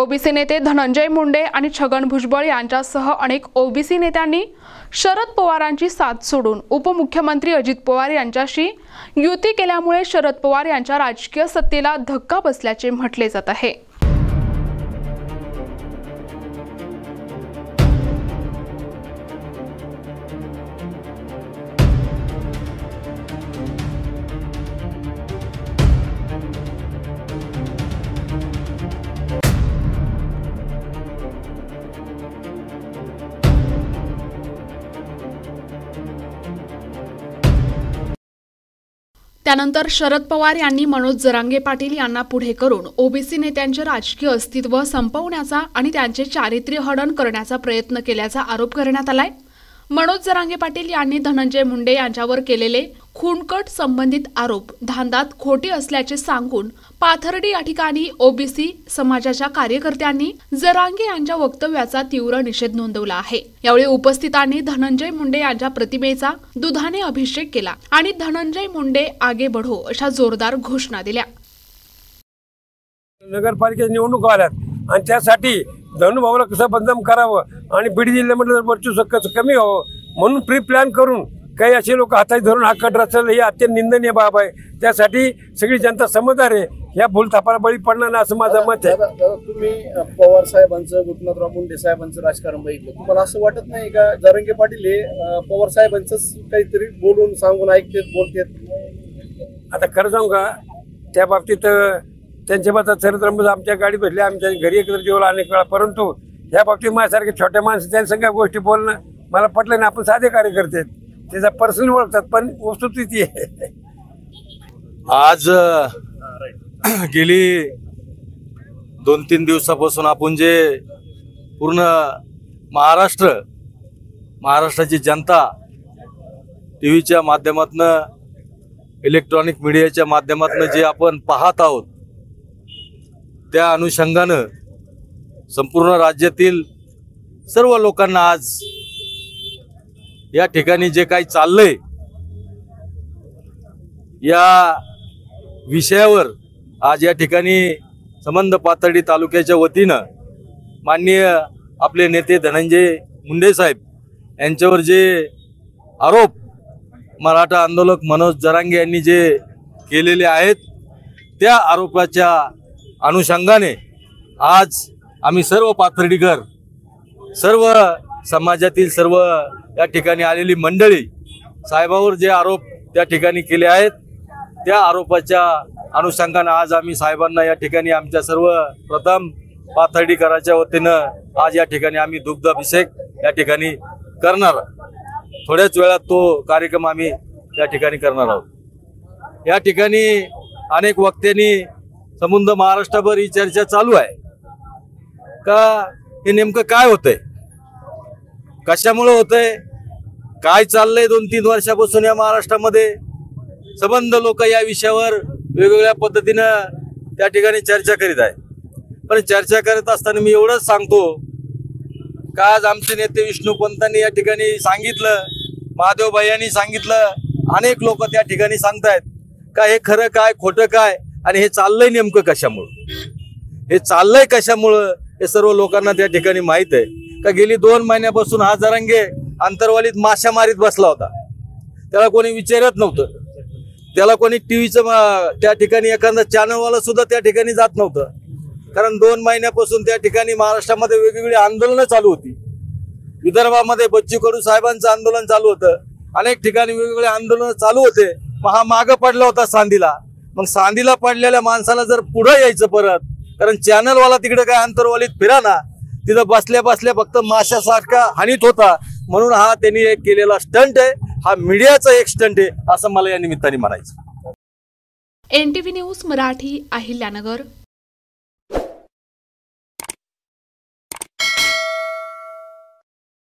OBC नेते धनंजय मुंडे आणि छगन भुजबळ यांच्यासह अनेक ओबीसी नेत्यांनी शरद पवारांची साथ सोडून उपमुख्यमंत्री अजित पवार यांच्याशी युती केल्यामुळे शरद पवार यांच्या राजकीय सत्तेला धक्का बसल्याचे म्हटले जात आहे। त्यानंतर शरद पवार यांनी मनोज जरांगे पाटील यांना पुढे करून ओबीसी नेत्यांचे राजकीय अस्तित्व संपवण्याचा आणि त्यांचे चारित्र्य हनन करण्याचा प्रयत्न केल्याचा आरोप करण्यात आलाय। मनोज जरांगे पाटील यांनी धनंजय मुंडे यांच्यावर केलेले खूनकट संबंधित आरोप धांदात खोटे असल्याचे सांगून पाथर्डी या ठिकाणी ओबीसी समाजाच्या कार्यकर्त्यांनी जरांगे यांच्या वक्तव्याचा तीव्र निषेध नोंदवला आहे। यावेळी उपस्थितांनी धनंजय मुंडे यांच्या प्रतिमेचा दुधाने अभिषेक केला आणि धनंजय मुंडे आगे बढो अशा जोरदार घोषणा दिल्या। नगरपालिकेच्या निवडणूक आल्यात आणि त्यासाठी धनुभाऊला कसं बदनाम करावं आणि बीड जिल्ह्यामध्ये वर्चस्व कसं कमी व्हावं म्हणून प्री प्लॅन करून काही असे लोक हाताने धरून हा कट रचलं हे अत्यंत निंदनीय बाब आहे। त्यासाठी सगळी जनता समजदार आहे, या भूलथापाला बळी पडणार नाही असं माझं मत आहे। तुम्ही पवार साहेबांचं गोपीनाथराव मुंडे साहेबांचं राजकारण बघितलं, तुम्हाला असं वाटत नाही का जरांगे पाटील हे पवार साहेबांचंच काहीतरी बोलून सांगून ऐकतेत बोलतेत? आता खरं सांगू का, त्या बाबतीत त्यांच्या बाबतीत चरित्र आमच्या गाडी बसल्या, आमच्या घरी एकत्र जेवला अनेक वेळा, परंतु या बाबतीत माझ्यासारखे छोट्या माणसं त्यांनी सगळ्या गोष्टी बोलणं मला पटलं नाही। आपण साधे कार्यकर्ते त्याचा पर्सनल ओळखतात, पण वस्तुस्थिती आहे। आज गेली 2-3 दिवसापासून आपण जे पूर्ण महाराष्ट्राची जनता टीव्हीच्या माध्यमातून इलेक्ट्रॉनिक मीडियाच्या माध्यमातून जे आपण पाहत आहोत, त्या अनुषंगानं संपूर्ण राज्यातील सर्व लोकांना आज या ठिकाणी जे काही चाललंय या विषयावर आज या ठिकाणी संबंध पाथर्डी तालुक्याच्या वतीनं माननीय आपले नेते धनंजय मुंडे साहेब यांच्यावर जे आरोप मराठा आंदोलक मनोज जरांगे यांनी जे केलेले आहेत, त्या आरोपाच्या अनुषंगाने आज आम्ही सर्व पाथर्डीकर, सर्व समाजातील सर्व या ठिकाणी आलेली मंडळी साहेबावर जे आरोप त्या ठिकाणी केले आहेत, त्या आरोपाच्या अनुषंगाने आज आम्ही साहेबांना या ठिकाणी आमच्या सर्व प्रथम पाथर्डीकराच्या वतीनं आज या ठिकाणी आम्ही दुग्धाभिषेक या ठिकाणी करणार। थोड्याच वेळात तो कार्यक्रम आम्ही या ठिकाणी करणार आहोत। या ठिकाणी अनेक वक्त्यांनी संपूर्ण महाराष्ट्रभर ही चर्चा चालू आहे का हे नेमकं काय होतंय, कशामुळे होतंय, काय चाललंय। 2-3 वर्षापासून या महाराष्ट्रामध्ये संबंध लोक या विषयावर वेगवेगळ्या पद्धतीनं त्या ठिकाणी चर्चा करीत आहे। पण चर्चा करत असताना मी एवढंच सांगतो का आज आमचे नेते विष्णू पंतांनी या ठिकाणी सांगितलं, महादेव भाईंनी सांगितलं, अनेक लोक त्या ठिकाणी सांगतायत का हे खरं काय खोटं काय आणि हे चाललंय नेमकं कशामुळं, हे चाललंय कशामुळं हे सर्व लोकांना त्या ठिकाणी माहित आहे। का गेली 2 महिन्यापासून हा जरांगे अंतरवालीत माशा मारीत बसला होता, त्याला कोणी विचारत नव्हतं, त्याला कोणी टीव्हीचं त्या ठिकाणी एखादा चॅनलवाला सुद्धा त्या ठिकाणी जात नव्हतं। कारण 2 महिन्यापासून त्या ठिकाणी महाराष्ट्रामध्ये वेगवेगळी आंदोलनं चालू होती। विदर्भामध्ये बच्चू कडू साहेबांचं आंदोलन चालू होतं, अनेक ठिकाणी वेगवेगळे आंदोलन चालू होते। मग हा मागं पडला होता सांदीला, मग सांदीला पडलेल्या माणसाला जर पुढे यायचं परत, कारण चॅनलवाला तिकडे काय अंतरवालीत फिराना, तिथं बसल्या बसल्या फक्त माशासारखा हानीत होता, म्हणून हा त्यांनी एक केलेला स्टंट आहे, हा मीडियाचा एक स्टंट आहे असं मला या निमित्ताने म्हणायचं। NTV news Marathi, Ahilyanagar.